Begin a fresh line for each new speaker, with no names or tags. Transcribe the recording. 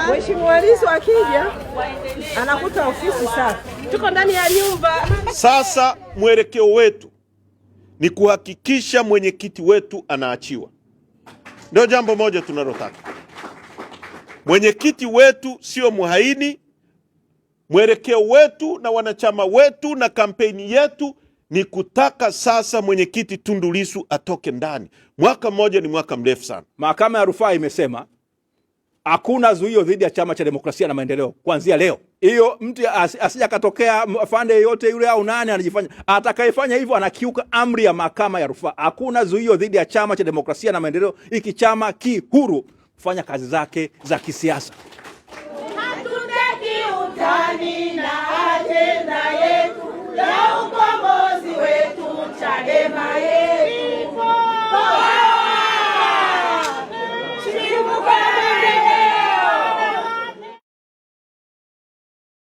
Mheshimiwa Lissu akija anakuta ofisi safi. Tuko ndani ya nyumba.
Sasa mwelekeo wetu ni kuhakikisha mwenyekiti wetu anaachiwa. Ndio jambo moja tunalotaka. Mwenyekiti wetu sio muhaini. Mwelekeo wetu na wanachama wetu na kampeni yetu ni kutaka sasa mwenyekiti Tundu Lissu atoke ndani. Mwaka mmoja ni mwaka mrefu sana.
Mahakama ya Rufaa imesema hakuna zuio dhidi ya Chama cha Demokrasia na Maendeleo kuanzia leo. Hiyo mtu asija katokea afande yote yule au nani anajifanya atakayefanya hivyo anakiuka amri ya Mahakama ya Rufaa. Hakuna zuio dhidi ya Chama cha Demokrasia na Maendeleo, iki chama ki huru kufanya kazi zake za kisiasa.